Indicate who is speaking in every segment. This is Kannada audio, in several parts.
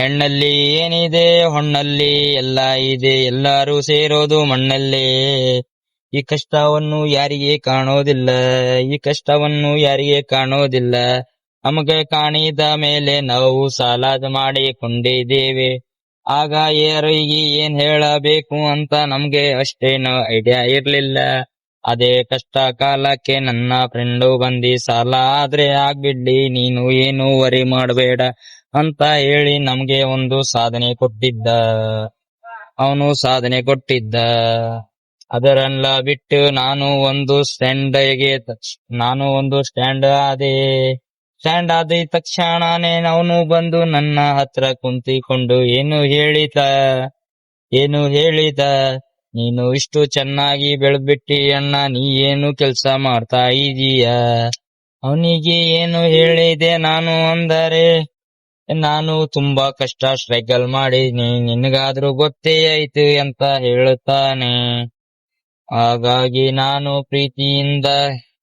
Speaker 1: ಹೆಣ್ಣಲ್ಲಿ ಏನಿದೆ ಹೊಣ್ಣಲ್ಲಿ ಎಲ್ಲ ಇದೆ, ಎಲ್ಲರೂ ಸೇರೋದು ಮಣ್ಣಲ್ಲೇ. ಈ ಕಷ್ಟವನ್ನು ಯಾರಿಗೆ ಕಾಣೋದಿಲ್ಲ, ಈ ಕಷ್ಟವನ್ನು ಯಾರಿಗೆ ಕಾಣೋದಿಲ್ಲ. ನಮಗೆ ಕಾಣಿದ ಮೇಲೆ ನಾವು ಸಾಲ ಮಾಡಿಕೊಂಡಿದ್ದೇವೆ. ಆಗ ಯಾರಿಗೆ ಏನ್ ಹೇಳಬೇಕು ಅಂತ ನಮ್ಗೆ ಅಷ್ಟೇನು ಐಡಿಯಾ ಇರ್ಲಿಲ್ಲ. ಅದೇ ಕಷ್ಟ ಕಾಲಕ್ಕೆ ನನ್ನ ಫ್ರೆಂಡು ಬಂದಿ ಸಾಲ ಆದ್ರೆ ಆಗ್ಬಿಡ್ಲಿ, ನೀನು ಏನು ವರಿ ಮಾಡಬೇಡ ಅಂತ ಹೇಳಿ ನಮ್ಗೆ ಒಂದು ಸಾಧನೆ ಕೊಟ್ಟಿದ್ದ. ಅವನು ಸಾಧನೆ ಕೊಟ್ಟಿದ್ದ. ಅದರೆಲ್ಲ ಬಿಟ್ಟು ನಾನು ಒಂದು ಸ್ಟ್ಯಾಂಡ್ ಆದೆ. ಸ್ಟ್ಯಾಂಡ್ ಆದ ತಕ್ಷಣನೇ ಅವನು ಬಂದು ನನ್ನ ಹತ್ರ ಕುಂತಿಕೊಂಡು ಏನು ಹೇಳಿದ, ನೀನು ಇಷ್ಟು ಚೆನ್ನಾಗಿ ಬೆಳೆದ್ಬಿಟ್ಟಿ ಅಣ್ಣ, ನೀ ಏನು ಕೆಲ್ಸ ಮಾಡ್ತಾ ಇದೀಯ. ಅವನಿಗೆ ಏನು ಹೇಳಿದೆ ನಾನು ಅಂದರೆ, ನಾನು ತುಂಬಾ ಕಷ್ಟ ಸ್ಟ್ರಗಲ್ ಮಾಡೀನಿ, ನಿನಗಾದ್ರೂ ಗೊತ್ತೇ ಆಯ್ತು ಅಂತ ಹೇಳುತ್ತಾನೆ. ಹಾಗಾಗಿ ನಾನು ಪ್ರೀತಿಯಿಂದ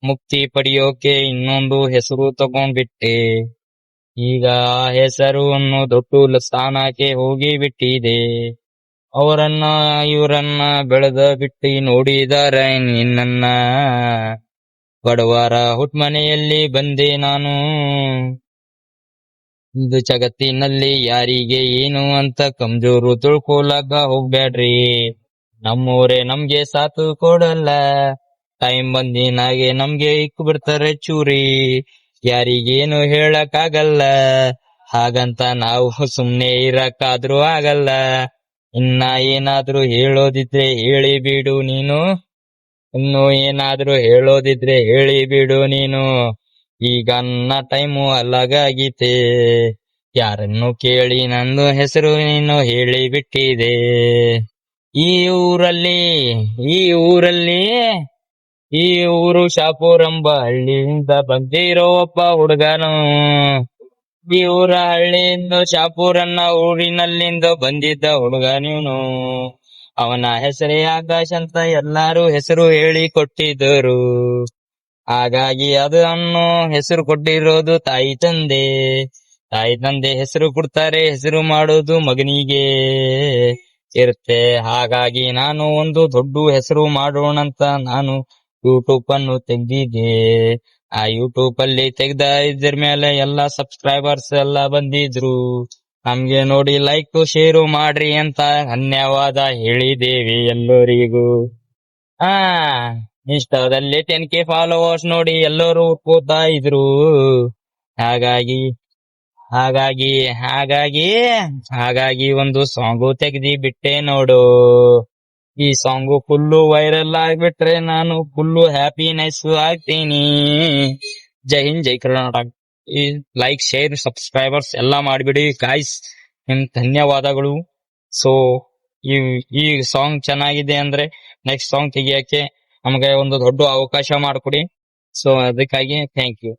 Speaker 1: ಮುಕ್ತಿ ಪಡೆಯೋಕೆ ಇನ್ನೊಂದು ಹೆಸರು ತಗೊಂಡ್ಬಿಟ್ಟೆ. ಈಗ ಆ ಹೆಸರು ದೊಡ್ಡ ಸ್ಥಾನಕ್ಕೆ ಹೋಗಿ ಬಿಟ್ಟಿದೆ. ಅವರನ್ನ ಇವರನ್ನ ಬೆಳೆದ ಬಿಟ್ಟು ನೋಡಿದರೆ ನಿನ್ನ ಬಡವರ ಹುಟ್ಮನೆಯಲ್ಲಿ ಬಂದೆ ನಾನು. ಇದು ಜಗತ್ತಿನಲ್ಲಿ ಯಾರಿಗೆ ಏನು ಅಂತ ಕಮ್ಜೋರು ತಿಳ್ಕೊಳಕ ಹೋಗ್ಬ್ಯಾಡ್ರಿ. ನಮ್ಮೂರೇ ನಮ್ಗೆ ಸಾಥ್ ಕೊಡಲ್ಲ, ಟೈಮ್ ಬಂದಿನಾಗೆ ನಮ್ಗೆ ಇಕ್ಕು ಬಿಡ್ತಾರೆ ಚೂರಿ. ಯಾರಿಗೇನು ಹೇಳಕ್ಕಾಗಲ್ಲ, ಹಾಗಂತ ನಾವು ಸುಮ್ನೆ ಇರಕ್ಕಾದ್ರೂ ಆಗಲ್ಲ. ಇನ್ನ ಏನಾದ್ರೂ ಹೇಳೋದಿದ್ರೆ ಹೇಳಿ ಬಿಡು ನೀನು, ಇನ್ನು ಏನಾದ್ರೂ ಹೇಳೋದಿದ್ರೆ ಹೇಳಿ ಬಿಡು ನೀನು. ಈಗ ನನ್ನ ಟೈಮು ಅಲ್ಲಾಗೀತೆ, ಯಾರನ್ನು ಕೇಳಿ ನನ್ನ ಹೆಸರು ನೀನು ಹೇಳಿ ಬಿಟ್ಟಿದೆ. ಈ ಊರು ಶಾಪುರಂಬ ಹಳ್ಳಿಯಿಂದ ಬಂದಿರೋ ಒಬ್ಬ ಹುಡುಗನು. ಈ ಊರ ಹಳ್ಳಿಯಿಂದ ಶಾಪುರನ್ನ ಊರಿನಲ್ಲಿಂದ ಬಂದಿದ್ದ ಹುಡುಗನೀನು. ಅವನ ಹೆಸರೇ ಆಕಾಶ್ ಅಂತ ಎಲ್ಲಾರು ಹೆಸರು ಹೇಳಿ ಕೊಟ್ಟಿದ್ದರು. ಹಾಗಾಗಿ ಅದನ್ನು ಹೆಸರು ಕೊಟ್ಟಿರೋದು ತಾಯಿ ತಂದೆ ಹೆಸರು ಕೊಡ್ತಾರೆ, ಹೆಸರು ಮಾಡೋದು ಮಗನಿಗೆ ಇರುತ್ತೆ. ಹಾಗಾಗಿ ನಾನು ಒಂದು ದೊಡ್ಡ ಹೆಸರು ಮಾಡೋಣಂತ ನಾನು ಯೂಟ್ಯೂಬ್ ಅನ್ನು ತೆಗ್ದಿದ್ದೆ. ಆ ಯೂಟ್ಯೂಬ್ ಅಲ್ಲಿ ತೆಗ್ದ ಇದ್ರ ಮೇಲೆ ಎಲ್ಲಾ ಸಬ್ಸ್ಕ್ರೈಬರ್ಸ್ ಎಲ್ಲ ಬಂದಿದ್ರು. ನಮ್ಗೆ ನೋಡಿ ಲೈಕ್ ಶೇರು ಮಾಡ್ರಿ ಅಂತ ಧನ್ಯವಾದ ಹೇಳಿದ್ದೇವೆ ಎಲ್ಲರಿಗೂ. ಇನ್ಸ್ಟಾದಲ್ಲಿ 10K ಫಾಲೋವರ್ಸ್ ನೋಡಿ ಎಲ್ಲರೂ ಕೂತಾ ಇದ್ರು. ಹಾಗಾಗಿ ಒಂದು ಸಾಂಗು ತೆಗ್ದಿ ಬಿಟ್ಟೆ ನೋಡು. ಈ ಸಾಂಗು ಫುಲ್ಲು ವೈರಲ್ ಆಗ್ಬಿಟ್ರೆ ನಾನು ಫುಲ್ಲು ಹ್ಯಾಪಿನೆಸ್ ಆಗ್ತೀನಿ. ಜೈ ಹಿಂದ್, ಜೈ ಕರ್ನಾಟಕ. ಈ ಲೈಕ್ ಶೇರ್ ಸಬ್ಸ್ಕ್ರೈಬರ್ಸ್ ಎಲ್ಲಾ ಮಾಡ್ಬಿಡಿ ಗಾಯ್ಸ್, ನಿಮ್ ಧನ್ಯವಾದಗಳು. ಸೊ ಈ ಸಾಂಗ್ ಚೆನ್ನಾಗಿದೆ ಅಂದ್ರೆ ನೆಕ್ಸ್ಟ್ ಸಾಂಗ್ ತೆಗಿಯಕ್ಕೆ ನಮಗೆ ಒಂದು ದೊಡ್ಡ ಅವಕಾಶ ಮಾಡಿಕೊಡಿ. ಸೊ ಅದಕ್ಕಾಗಿ ಥ್ಯಾಂಕ್ ಯು.